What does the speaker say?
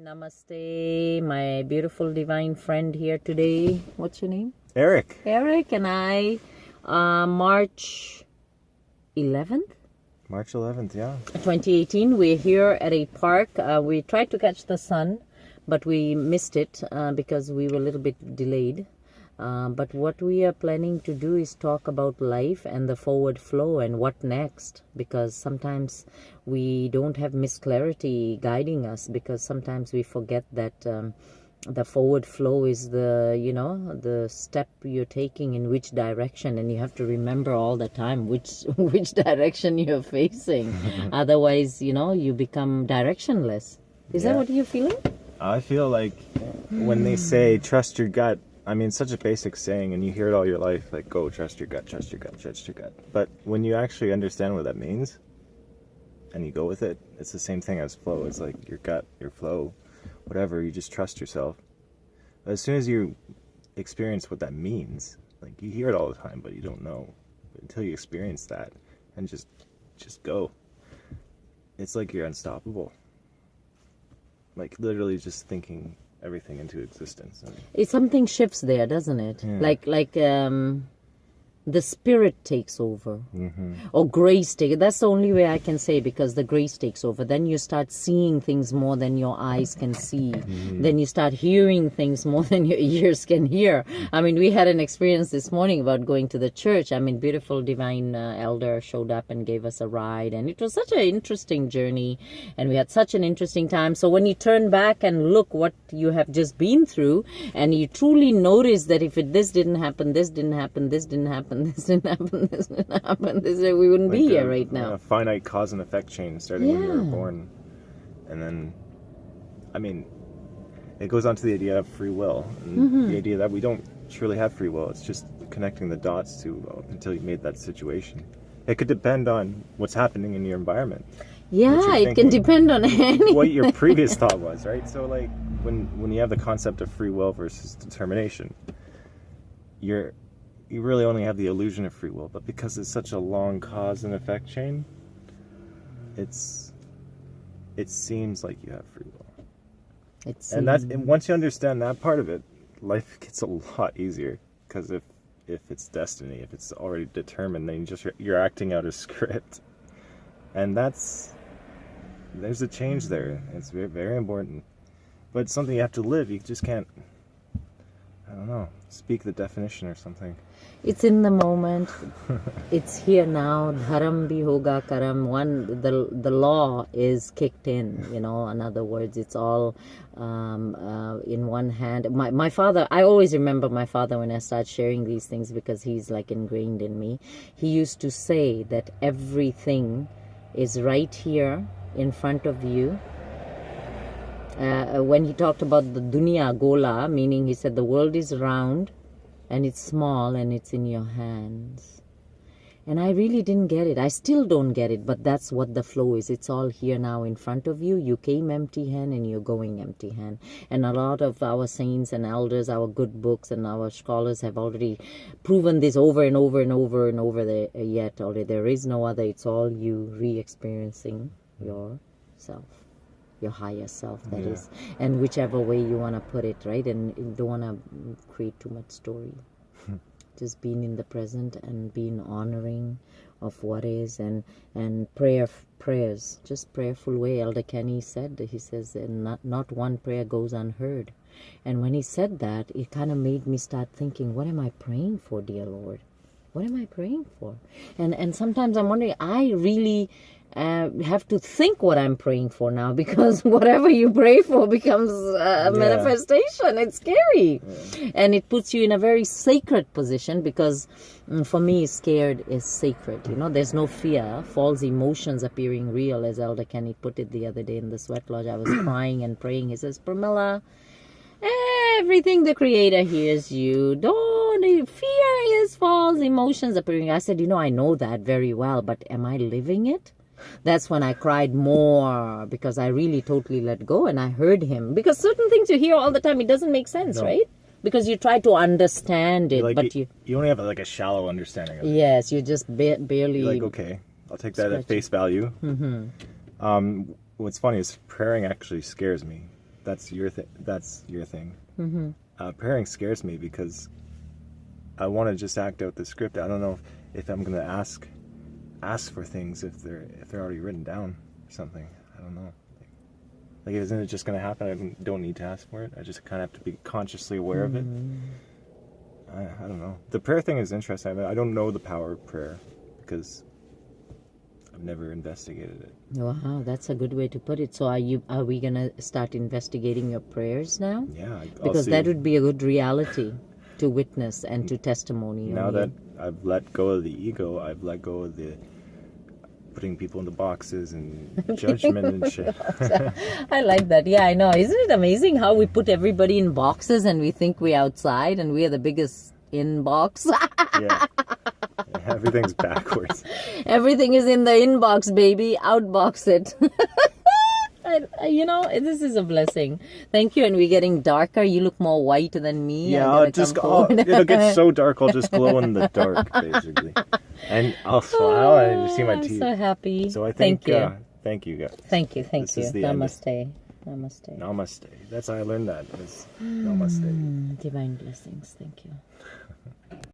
Namaste, my beautiful divine friend here today. What's your name? Eric. Eric and I, March 11th? March 11th, yeah. 2018. We're here at a park. We tried to catch the sun, but we missed it because we were a little bit delayed. But what we are planning to do is talk about life and the forward flow and what next, because sometimes we don't have Miss Clarity guiding us, because sometimes we forget that the forward flow is the step you're taking in which direction, and you have to remember all the time which direction you're facing. Otherwise, you become directionless. Is that what you're feeling? I feel like when they say trust your gut, I mean, it's such a basic saying, and you hear it all your life, like, go, trust your gut, trust your gut, trust your gut. But when you actually understand what that means, and you go with it, it's the same thing as flow. It's like your gut, your flow, whatever, you just trust yourself. But as soon as you experience what that means, like, you hear it all the time, but you don't know. But until you experience that, and just go. It's like you're unstoppable. Like, literally just thinking everything into existence. Something shifts there, doesn't it? Yeah. Like the spirit takes over, or grace takes. That's the only way I can say, because the grace takes over. Then you start seeing things more than your eyes can see. Then you start hearing things more than your ears can hear. I mean, we had an experience this morning about going to the church. I mean, beautiful divine elder showed up and gave us a ride, and it was such an interesting journey, and we had such an interesting time. So when you turn back and look what you have just been through, and you truly notice that if this didn't happen, this didn't happen, this didn't happen, this didn't happen, this didn't happen, we wouldn't be here right now. A finite cause and effect chain starting when you were born. And then, I mean, it goes on to the idea of free will. And the idea that we don't truly have free will. It's just connecting the dots until you made that situation. It could depend on what's happening in your environment. Yeah, it can depend on anything. What your previous thought was, right? So, like, when you have the concept of free will versus determination, you really only have the illusion of free will. But because it's such a long cause and effect chain, it seems like you have free will. And once you understand that part of it, life gets a lot easier. Because if it's destiny, if it's already determined, then you're acting out a script, and there's a change there. It's very, very important, but it's something you have to live. You just can't, I don't know, speak the definition or something. It's in the moment. It's here now. Dharam bhi hoga karam. The law is kicked in. In other words, it's all in one hand. My father, I always remember my father when I start sharing these things, because he's like ingrained in me. He used to say that everything is right here in front of you. When he talked about the dunya gola, meaning he said the world is round and it's small and it's in your hands. And I really didn't get it. I still don't get it, but that's what the flow is. It's all here now in front of you. You came empty hand and you're going empty hand. And a lot of our saints and elders, our good books and our scholars have already proven this over and over and over and over yet already. There is no other. It's all you re-experiencing yourself. Your higher self, that is, and whichever way you want to put it, right? And you don't want to create too much story. Just being in the present and being honoring of what is, and prayers, just prayerful way. Elder Kenny said, he says, not one prayer goes unheard. And when he said that, it kind of made me start thinking, what am I praying for, dear Lord? What am I praying for? And sometimes I'm wondering, I really have to think what I'm praying for now, because whatever you pray for becomes a manifestation. It's scary. And it puts you in a very sacred position, because for me, scared is sacred. There's no fear. False emotions appearing real, as Elder Kenny put it the other day in the sweat lodge. I was crying and praying. He says, Pramila, everything the Creator hears you. Fear is false emotions appearing. I said, I know that very well, but am I living it? That's when I cried more, because I really totally let go and I heard him. Because certain things you hear all the time, it doesn't make sense, right? Because you try to understand it, but you only have like a shallow understanding of it. Yes, you just barely. You're like, okay, I'll take that at face value. What's funny is praying actually scares me. that's your thing. That's your thing. Mm-hmm. Praying scares me because I want to just act out the script. I don't know if I'm gonna ask for things if they're already written down or something. I don't know. Like, isn't it just gonna happen? I don't need to ask for it. I just kind of have to be consciously aware of it. I don't know. The prayer thing is interesting. I mean, I don't know the power of prayer because I've never investigated it. Wow, that's a good way to put it. So are we gonna start investigating your prayers now? Yeah, I'll Because see. that would be a good reality to witness and to testimony. Now that I've let go of the ego, I've let go of the putting people into boxes and judgment and shit. I like that. Yeah, I know. Isn't it amazing how we put everybody in boxes and we think we're outside and we are the biggest inbox? Yeah. Everything's backwards. Everything is in the inbox, baby. Outbox it. This is a blessing. Thank you. And we're getting darker. You look more white than me. Yeah, it'll get so dark, I'll just glow in the dark, basically. And I'll smile and you see my teeth. I'm so happy. So I think, thank you. Thank you, guys. Thank you. This is the end. Namaste. Namaste. Namaste. That's how I learned that. Namaste. Divine blessings. Thank you.